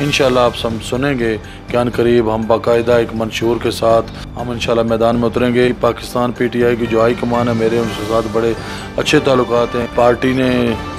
इंशाल्लाह आप सब सुनेंगे कि अनकरीब हम बाकायदा एक मंशूर के साथ हम इंशाल्लाह मैदान में उतरेंगे। पाकिस्तान PTI की जो हाई कमान है, मेरे उनके साथ बड़े अच्छे ताल्लुकात हैं। पार्टी ने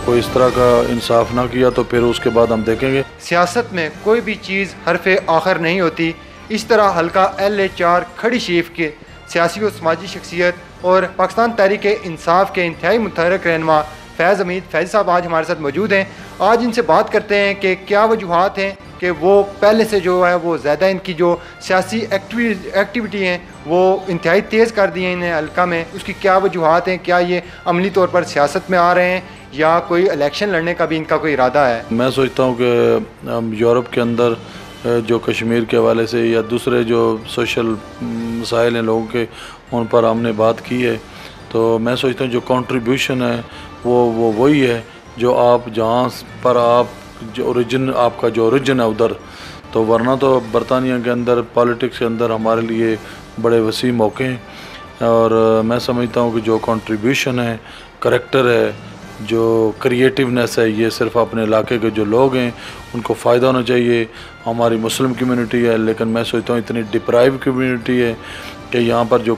कोई इस तरह का इंसाफ ना किया तो फिर उसके बाद हम देखेंगे। सियासत में कोई भी चीज़ हरफ़े आखिर नहीं होती। इस तरह हल्का LA4 खड़ी शरीफ के सियासी व समाजी शख्सियत और पाकिस्तान तहरीक इंसाफ के इंतहाई मुतहर्रिक रहनुमा फैज़ हमीद फैज़ साहब आज हमारे साथ मौजूद हैं। आज इनसे बात करते हैं कि क्या वजूहात हैं कि वो पहले से जो है वो ज़्यादा इनकी जो सियासी एक्टिविटी हैं वो इंतहाई तेज़ कर दी हैं इन्हें हल्का में। उसकी क्या वजूहात हैं, क्या ये अमली तौर पर सियासत में आ रहे हैं या कोई इलेक्शन लड़ने का भी इनका कोई इरादा है? मैं सोचता हूँ कि यूरोप के अंदर जो कश्मीर के हवाले से या दूसरे जो सोशल मसाइल हैं लोगों के, उन पर हमने बात की है। तो मैं सोचता हूँ जो कंट्रीब्यूशन है वो वही है जो आप जहाँ पर आप जो ओरिजिन है उधर। तो वरना तो बरतानिया के अंदर पॉलिटिक्स के अंदर हमारे लिए बड़े वसी मौके हैं। और मैं समझता हूँ कि जो कंट्रीब्यूशन है, करैक्टर है, जो क्रिएटिवनेस है, ये सिर्फ अपने इलाके के जो लोग हैं उनको फ़ायदा होना चाहिए। हमारी मुस्लिम कम्युनिटी है, लेकिन मैं सोचता हूँ इतनी डिप्राइव कम्युनिटी है कि यहाँ पर जो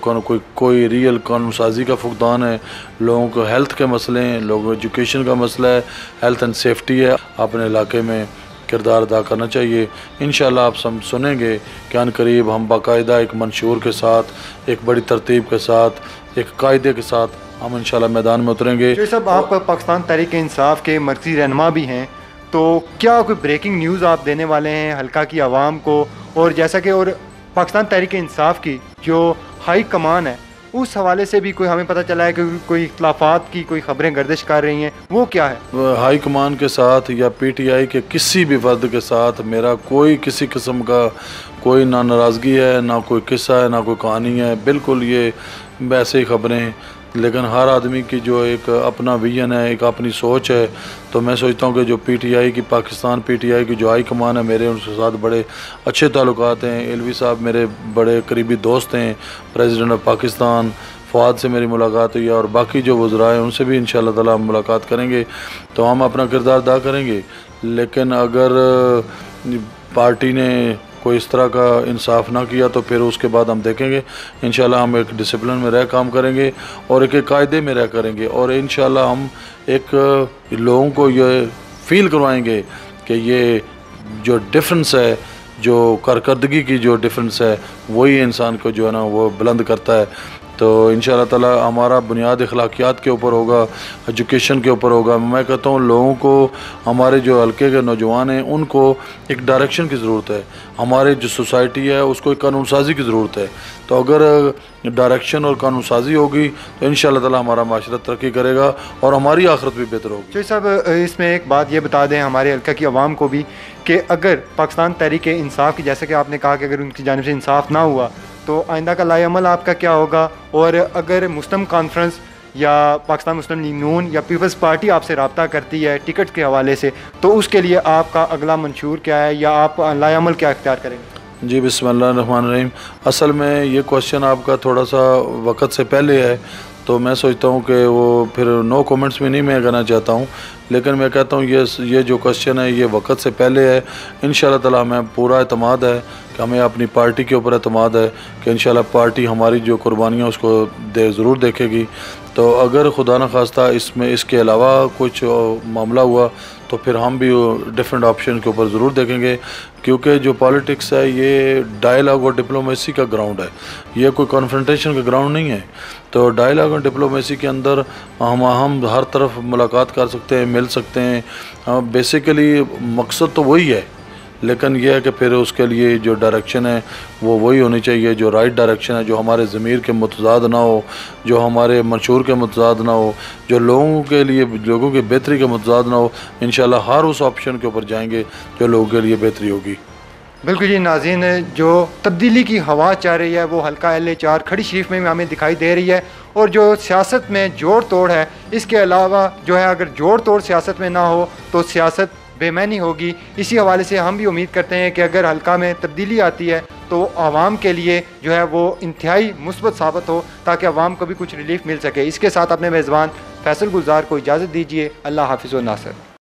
कोई रियल कानून साजी का फुकदान है, लोगों को हेल्थ के मसले हैं, लोगों को एजुकेशन का मसला है, हेल्थ एंड सेफ्टी है, अपने इलाके में किरदार अदा करना चाहिए। इंशाल्लाह आप सब सुनेंगे कि अनकरीब हम बाकायदा एक मंशूर के साथ, एक बड़ी तरतीब के साथ, एक कायदे के साथ हम इंशाल्लाह मैदान में उतरेंगे। जो सब आप पाकिस्तान तहरीक इंसाफ के मरकज़ी रहनुमा भी हैं, तो क्या कोई ब्रेकिंग न्यूज़ आप देने वाले हैं हल्का की आवाम को? और जैसा कि और पाकिस्तान तहरीक इंसाफ की जो हाई कमान है उस हवाले से भी कोई हमें पता चला है कि कोई इख्तलाफात की कोई खबरें गर्दिश कर रही हैं, वो क्या है? हाई कमान के साथ या PTI के किसी भी फर्द के साथ मेरा कोई किसी किस्म का कोई ना नाराज़गी है, ना कोई किस्सा है, ना कोई कहानी है। बिल्कुल ये वैसे ही खबरें हैं, लेकिन हर आदमी की जो एक अपना विजन है, एक अपनी सोच है। तो मैं सोचता हूँ कि जो पाकिस्तान PTI की जो हाई कमान है, मेरे उनके साथ बड़े अच्छे ताल्लुकात हैं। एलवी साहब मेरे बड़े करीबी दोस्त हैं, प्रेसिडेंट ऑफ पाकिस्तान। फ़वाद से मेरी मुलाकात हुई है और बाकी जो वज़रा हैं उनसे भी इंशाअल्लाह ताला मुलाकात करेंगे। तो हम अपना किरदार अदा करेंगे। लेकिन अगर पार्टी ने कोई इस तरह का इंसाफ ना किया तो फिर उसके बाद हम देखेंगे। इंशाल्लाह हम एक डिसिप्लिन में रह काम करेंगे और एक कायदे में रह करेंगे। और इंशाल्लाह हम एक लोगों को ये फील करवाएंगे कि ये जो डिफरेंस है, जो कारकर्दगी की जो डिफरेंस है, वही इंसान को जो है ना वो बुलंद करता है। तो इंशाअल्लाह ताला हमारा बुनियाद अखलाकियात के ऊपर होगा, एजुकेशन के ऊपर होगा। मैं कहता हूँ लोगों को, हमारे जो हल्के के नौजवान हैं उनको एक डायरेक्शन की ज़रूरत है। हमारे जो सोसाइटी है उसको एक कानून साजी की ज़रूरत है। तो अगर डायरेक्शन और कानून साजी होगी तो इंशाअल्लाह ताला हमारा माशरा तरक्की करेगा और हमारी आखिरत भी बेहतर होगी। जी साहब, इसमें एक बात ये बता दें हमारे हल्का की आवाम को भी कि अगर पाकिस्तान तहरीक इंसाफ की, जैसे कि आपने कहा कि अगर उनकी जानिब से इंसाफ ना हुआ तो आइंदा का लाएअमल आपका क्या होगा? और अगर मुस्लिम कॉन्फ्रेंस या पाकिस्तान मुस्लिम लीग नून या पीपल्स पार्टी आपसे रब्ता करती है टिकट के हवाले से, तो उसके लिए आपका अगला मंशूर क्या है या आप लाएअमल क्या इख्तियार करेंगे? जी बिस्मिल्लाहिर्रहमानिर्रहीम। असल में ये क्वेश्चन आपका थोड़ा सा वक्त से पहले है, तो मैं सोचता हूँ कि वो फिर नो कमेंट्स में नहीं मैं करना चाहता हूँ। लेकिन मैं कहता हूँ ये जो क्वेश्चन है ये वक्त से पहले है। इंशाअल्लाह ताला हमें पूरा एतमाद है कि हमें अपनी पार्टी के ऊपर एतमाद है कि इंशाअल्लाह पार्टी हमारी जो कुर्बानियाँ उसको ज़रूर देखेगी। तो अगर खुदा न खास्ता इसके अलावा कुछ मामला हुआ तो फिर हम भी डिफरेंट ऑप्शन के ऊपर ज़रूर देखेंगे, क्योंकि जो पॉलिटिक्स है ये डायलॉग और डिप्लोमेसी का ग्राउंड है, ये कोई कॉन्फ्रंटेशन का ग्राउंड नहीं है। तो डायलॉग और डिप्लोमेसी के अंदर हम हर तरफ मुलाकात कर सकते हैं, मिल सकते हैं। बेसिकली मकसद तो वही है, लेकिन यह है कि फिर उसके लिए जो डायरेक्शन है वो वही होनी चाहिए, जो राइट डायरेक्शन है, जो हमारे ज़मीर के मुतज़ाद ना हो, जो हमारे मंशूर के मुतज़ाद ना हो, जो लोगों के लिए, लोगों की बेहतरी के मुतज़ाद ना हो। इंशाल्लाह हर उस ऑप्शन के ऊपर जाएंगे जो लोगों के लिए बेहतरी होगी। बिल्कुल जी नाज़रीन, जो तब्दीली की हवा चल रही है वो हल्का LA4 खड़ी शरीफ में हमें दिखाई दे रही है। और जो सियासत में जोड़ तोड़ है, इसके अलावा जो है अगर जोड़ तोड़ सियासत में ना हो तो सियासत बेमैनी होगी। इसी हवाले से हम भी उम्मीद करते हैं कि अगर हल्का में तब्दीली आती है तो आवाम के लिए जो है वो इंतहाई मुस्बत साबित हो, ताकि आवाम को भी कुछ रिलीफ मिल सके। इसके साथ अपने मेज़बान फैसल गुलजार को इजाज़त दीजिए। अल्लाह हाफिज़ व नासर।